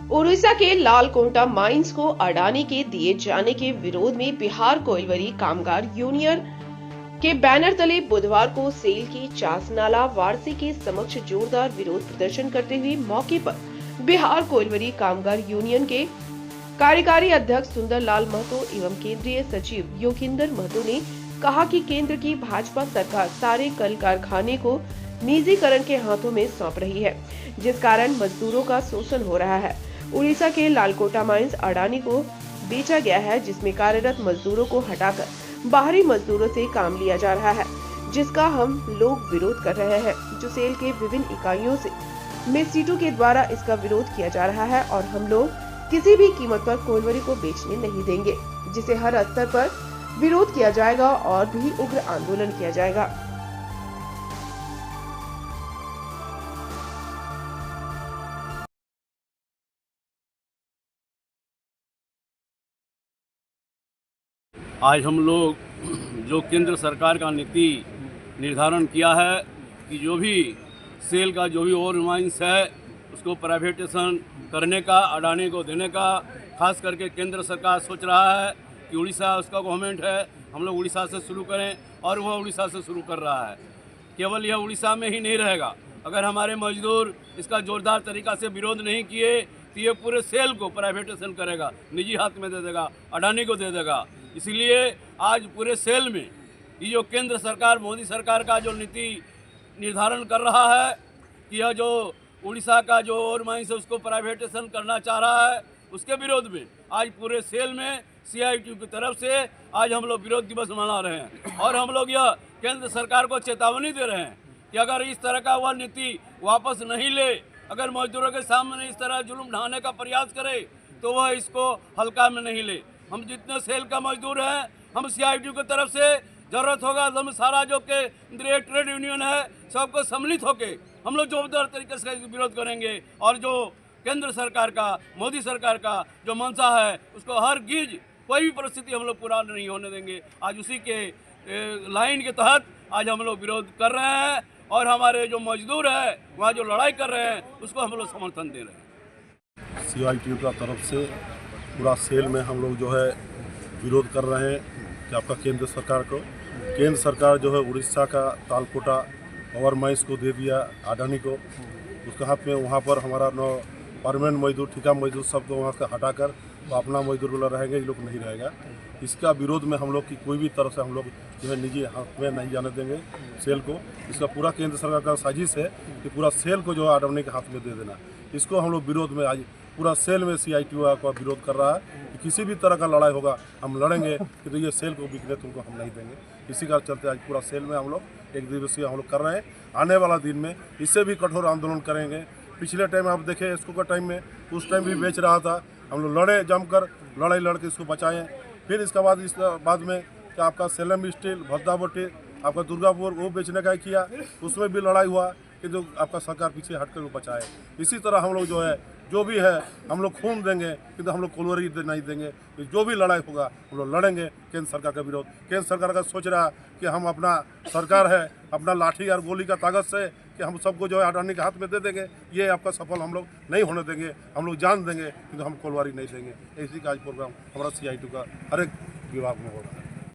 उड़ीसा के लालकोटा माइंस को अडानी के दिए जाने के विरोध में बिहार कोयलवरी कामगार यूनियन के बैनर तले बुधवार को सेल की चासनाला वारसी के समक्ष जोरदार विरोध प्रदर्शन करते हुए मौके पर बिहार कोयलवरी कामगार यूनियन के कार्यकारी अध्यक्ष सुंदरलाल महतो एवं केंद्रीय सचिव योगिंदर महतो ने कहा कि केंद्र की भाजपा सरकार सारे कल कारखाने को निजीकरण के हाथों में सौंप रही है, जिस कारण मजदूरों का शोषण हो रहा है। उड़ीसा के लालकोटा माइंस अडानी को बेचा गया है, जिसमें कार्यरत मजदूरों को हटाकर बाहरी मजदूरों से काम लिया जा रहा है, जिसका हम लोग विरोध कर रहे हैं। जो सेल के विभिन्न इकाइयों से में सीटों के द्वारा इसका विरोध किया जा रहा है और हम लोग किसी भी कीमत पर कोयलवरी को बेचने नहीं देंगे, जिसे हर स्तर पर विरोध किया जाएगा और भी उग्र आंदोलन किया जाएगा। आज हम लोग जो केंद्र सरकार का नीति निर्धारण किया है कि जो भी सेल का जो भी ओवर माइंस है उसको प्राइवेटेशन करने का, अडानी को देने का, खास करके केंद्र सरकार सोच रहा है कि उड़ीसा उसका गवर्नमेंट है, हम लोग उड़ीसा से शुरू करें और वह उड़ीसा से शुरू कर रहा है। केवल यह उड़ीसा में ही नहीं रहेगा। अगर हमारे मजदूर इसका जोरदार तरीक़ा से विरोध नहीं किए तो ये पूरे सेल को प्राइवेटेशन करेगा, निजी हाथ में दे देगा, अडानी को दे देगा। इसलिए आज पूरे सेल में ये जो केंद्र सरकार, मोदी सरकार का जो नीति निर्धारण कर रहा है कि यह जो उड़ीसा का जो ओवर माइंस है उसको प्राइवेटेशन करना चाह रहा है, उसके विरोध में आज पूरे सेल में CITU की तरफ से आज हम लोग विरोध दिवस मना रहे हैं। और हम लोग यह केंद्र सरकार को चेतावनी दे रहे हैं कि अगर इस तरह का वह नीति वापस नहीं ले, अगर मजदूरों के सामने इस तरह जुल्म ढाने का प्रयास करे तो वह इसको हल्का में नहीं ले। हम जितने सेल का मजदूर हैं, हम CITU की तरफ से जरूरत होगा तो हम सारा जो केंद्रीय ट्रेड यूनियन है सबको सम्मिलित होके हम लोग जोरदार तरीके से विरोध करेंगे और जो केंद्र सरकार का, मोदी सरकार का जो मंशा है उसको हर गिज कोई भी परिस्थिति हम लोग पूरा नहीं होने देंगे। आज उसी के लाइन के तहत आज हम लोग विरोध कर रहे हैं और हमारे जो मजदूर है वहाँ जो लड़ाई कर रहे हैं उसको हम लोग समर्थन दे रहे हैं। CITU का तरफ से पूरा सेल में हम लोग जो है विरोध कर रहे हैं कि आपका केंद्र सरकार जो है उड़ीसा का तालकोटा ओवर माइंस को दे दिया अडानी को, उसके हाथ में वहाँ पर हमारा परमानेंट मजदूर, ठेका मजदूर सबको वहाँ से हटाकर वो अपना मजदूर वाला रहेंगे, ये लोग नहीं रहेगा। इसका विरोध में हम लोग की कोई भी तरफ से हम लोग जो है निजी हाथ में नहीं जाने देंगे सेल को। इसका पूरा केंद्र सरकार का साजिश है कि पूरा सेल को जो है अडानी के हाथ में दे देना। इसको हम लोग विरोध में आज पूरा सेल में CITU का विरोध कर रहा है कि किसी भी तरह का लड़ाई होगा हम लड़ेंगे कि तो ये सेल को बिकने तुमको हम नहीं देंगे। इसी का चलते आज पूरा सेल में हम लोग एक दिवसीय हम लोग कर रहे हैं। आने वाला दिन में इससे भी कठोर आंदोलन करेंगे। पिछले टाइम आप देखें इसको का टाइम में, उस टाइम भी बेच रहा था, हम लोग लड़े जमकर, लड़ाई लड़के इसको बचाएँ। फिर इसके बाद इस बाद में क्या आपका सेलम स्टील, भद्दावटी, आपका दुर्गापुर वो बेचने का किया, उसमें भी लड़ाई हुआ कि जो आपका सरकार पीछे हटकर वो बचाए। इसी तरह हम लोग जो है जो भी है हम लोग खून देंगे किंतु हम लोग कोयलवरी नहीं देंगे। जो भी लड़ाई होगा हम लोग लड़ेंगे केंद्र सरकार का विरोध। केंद्र सरकार का सोच रहा कि हम अपना सरकार है, अपना लाठी और गोली का ताकत से कि हम सबको जो है अडानी के हाथ में दे देंगे, ये आपका सफल हम लोग नहीं होने देंगे। हम लोग जान देंगे किंतु हम कोयलवरी नहीं देंगे। इसी का आज प्रोग्राम हमारा CITU का हर एक विभाग में हो रहा है।